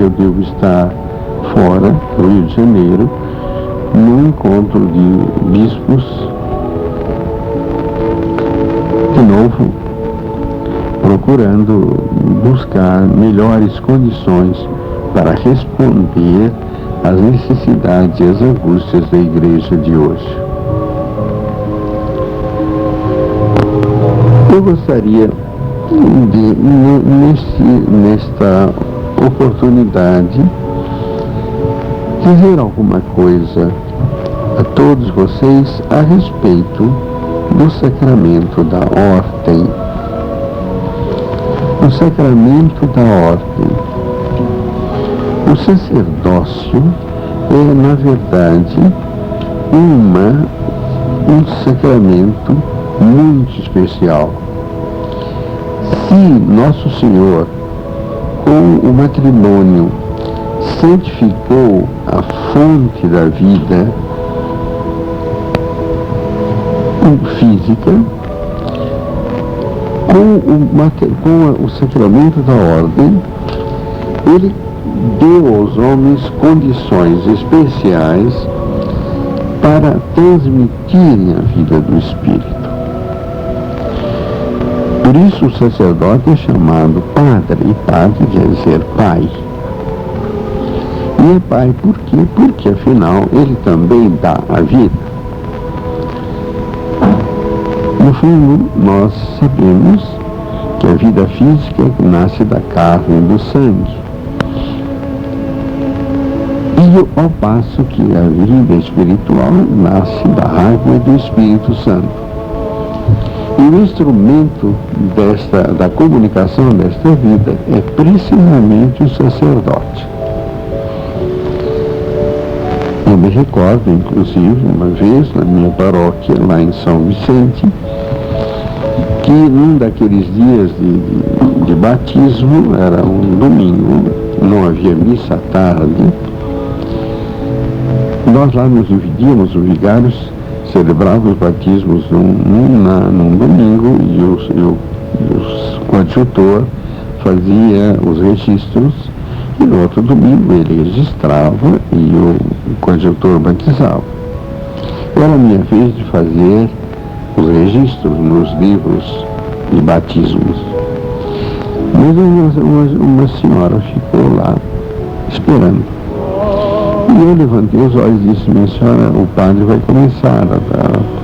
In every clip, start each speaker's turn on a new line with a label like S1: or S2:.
S1: eu devo estar fora do Rio de Janeiro, num encontro de bispos, de novo, procurando buscar melhores condições para responder às necessidades e às angústias da igreja de hoje. Eu gostaria de, nesta oportunidade, dizer alguma coisa a todos vocês a respeito do sacramento da ordem. O sacramento da ordem. O sacerdócio é, na verdade, um sacramento muito especial. Se Nosso Senhor, com o matrimônio, santificou a fonte da vida física, com o sacramento da ordem, ele deu aos homens condições especiais para transmitirem a vida do Espírito. Por isso o sacerdote é chamado padre, e padre quer dizer pai. E é pai por quê? Porque afinal ele também dá a vida. No fundo, nós sabemos que a vida física nasce da carne e do sangue. E ao passo que a vida espiritual nasce da água e do Espírito Santo. E o instrumento da comunicação desta vida é precisamente o sacerdote. Eu me recordo, inclusive, uma vez na minha paróquia, lá em São Vicente, que num daqueles dias de batismo, era um domingo, não havia missa à tarde, nós lá nos dividíamos, os vigários celebravam os batismos num domingo e o coadjutor fazia os registros, e no outro domingo ele registrava e o coadjutor batizava. Era a minha vez de fazer os registros nos livros de batismos. Mas uma senhora ficou lá esperando. E eu levantei os olhos e disse: minha senhora, o padre vai começar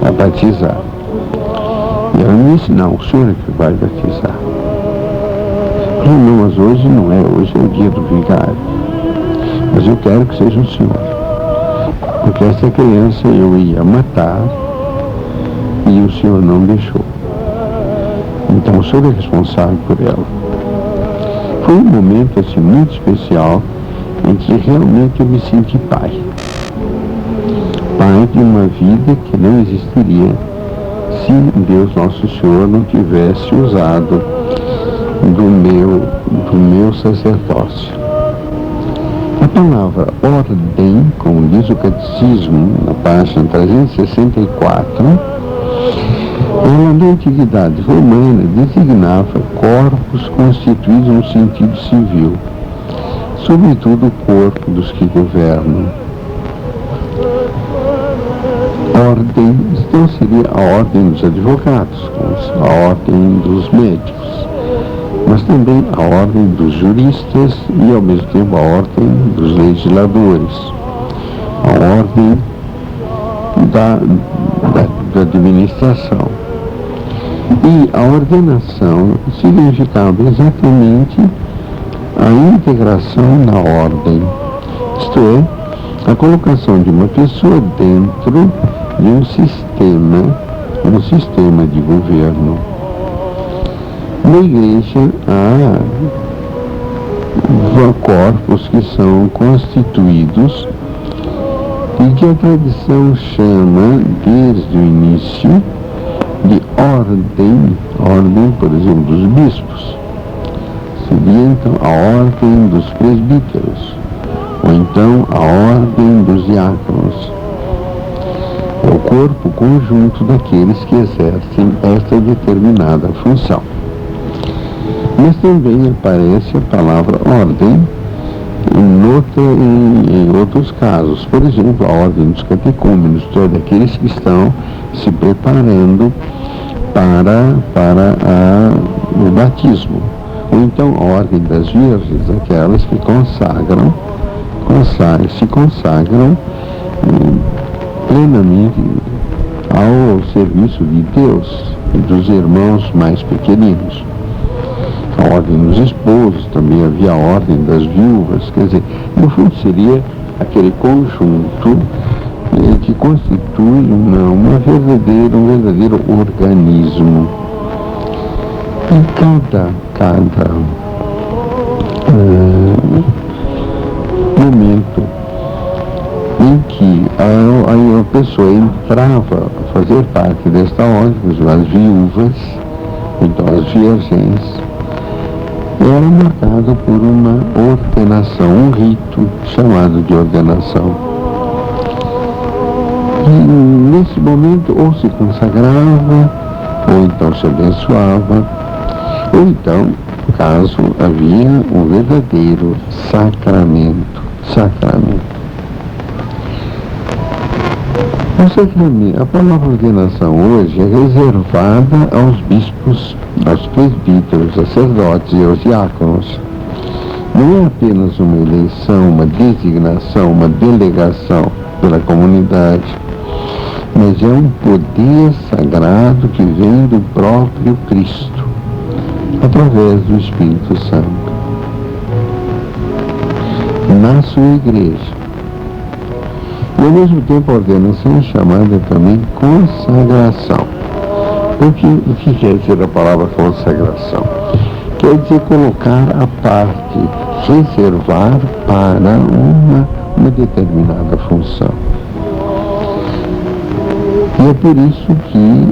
S1: a batizar. E ela me disse: não, o senhor é que vai batizar. Eu falei: não, mas hoje não é, hoje é o dia do vigário. Mas eu quero que seja o senhor. Porque essa criança eu ia matar e o senhor não deixou. Então o senhor é responsável por ela. Foi um momento assim muito especial em que realmente eu me senti pai. Pai de uma vida que não existiria se Deus Nosso Senhor não tivesse usado do meu sacerdócio. A palavra ordem, como diz o Catecismo, na página 364, ela na antiguidade romana designava corpos constituídos no sentido civil, sobretudo o corpo dos que governam. Ordem, então seria a ordem dos advogados, a ordem dos médicos, mas também a ordem dos juristas e ao mesmo tempo a ordem dos legisladores, a ordem da administração. E a ordenação significava exatamente a integração na ordem, isto é, a colocação de uma pessoa dentro de um sistema de governo. Na igreja há corpos que são constituídos e que a tradição chama, desde o início, de ordem, por exemplo, dos bispos. Seria então a ordem dos presbíteros, ou então a ordem dos diáconos. É o corpo conjunto daqueles que exercem esta determinada função. Mas também aparece a palavra ordem Em outros casos, por exemplo, a ordem dos catecúmenos, todos aqueles que estão se preparando para o batismo. Ou então a ordem das virgens, aquelas que se consagram plenamente ao serviço de Deus e dos irmãos mais pequeninos. A ordem dos esposos, também havia a ordem das viúvas, quer dizer, no fundo seria aquele conjunto que constitui um verdadeiro organismo. E cada momento em que a pessoa entrava a fazer parte desta ordem, as viúvas, então as virgens, era marcado por uma ordenação, um rito chamado de ordenação. E nesse momento ou se consagrava, ou então se abençoava, ou então, caso havia um verdadeiro sacramento. O sacramento, a palavra ordenação hoje é reservada aos bispos, aos presbíteros, sacerdotes e aos diáconos. Não é apenas uma eleição, uma designação, uma delegação pela comunidade, mas é um poder sagrado que vem do próprio Cristo, através do Espírito Santo, na sua igreja. E ao mesmo tempo a ordenação é chamada também consagração. Porque o que quer dizer a palavra consagração? Quer dizer colocar à parte, reservar para uma determinada função. E é por isso que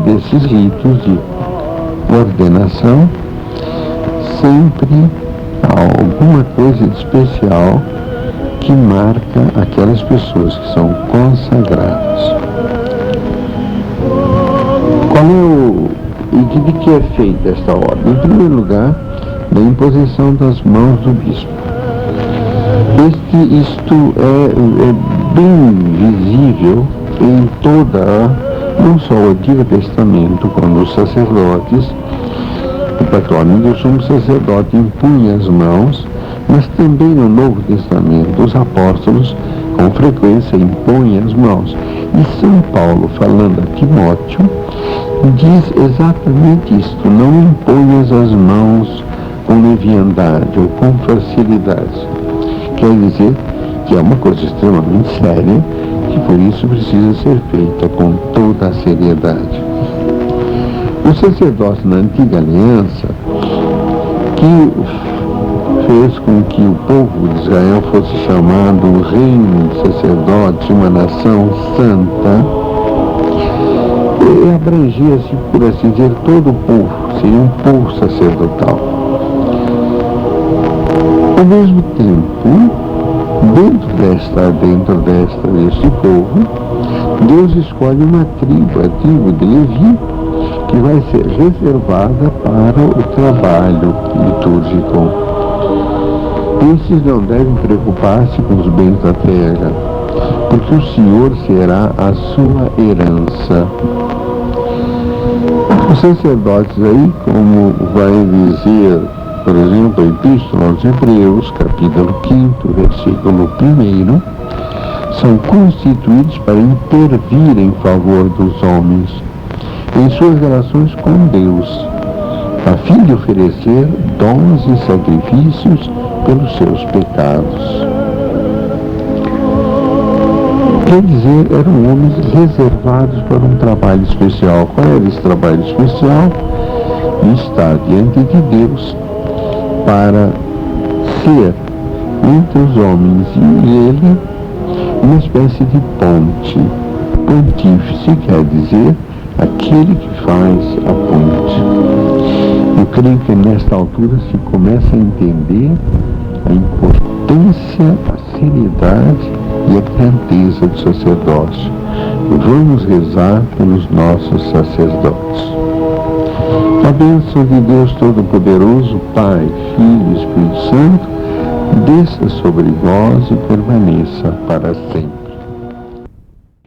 S1: desses ritos de ordenação sempre há alguma coisa de especial que marca aquelas pessoas que são consagradas. E de que é feita esta ordem? Em primeiro lugar, da imposição das mãos do bispo. Isto é bem visível em não só o Antigo Testamento, quando os sacerdotes, particularmente o sumo sacerdote, impunha as mãos, mas também no Novo Testamento os apóstolos com frequência impõem as mãos. E São Paulo, falando a Timóteo, diz exatamente isto: não imponhas as mãos com leviandade ou com facilidade. Quer dizer que é uma coisa extremamente séria, que por isso precisa ser feita com toda a seriedade. O sacerdote na Antiga Aliança, que fez com que o povo de Israel fosse chamado um reino de sacerdotes, uma nação santa, abrangia-se, por assim dizer, todo o povo, seria um povo sacerdotal. Ao mesmo tempo, dentro deste povo, Deus escolhe uma tribo, a tribo de Levi, que vai ser reservada para o trabalho litúrgico. Esses não devem preocupar-se com os bens da terra, porque o Senhor será a sua herança. Os sacerdotes aí, como vai dizer, por exemplo, a Epístola aos Hebreus, capítulo 5, versículo 1, são constituídos para intervir em favor dos homens em suas relações com Deus, a fim de oferecer dons e sacrifícios pelos seus pecados. Quer dizer, eram homens reservados para um trabalho especial. Qual era esse trabalho especial? Estar diante de Deus para ser entre os homens e ele uma espécie de ponte. Pontífice quer dizer aquele que faz a ponte. Eu creio que nesta altura se começa a entender a importância, a seriedade e a grandeza do sacerdócio. Vamos rezar pelos nossos sacerdotes. A bênção de Deus Todo-Poderoso, Pai, Filho e Espírito Santo, desça sobre vós e permaneça para sempre.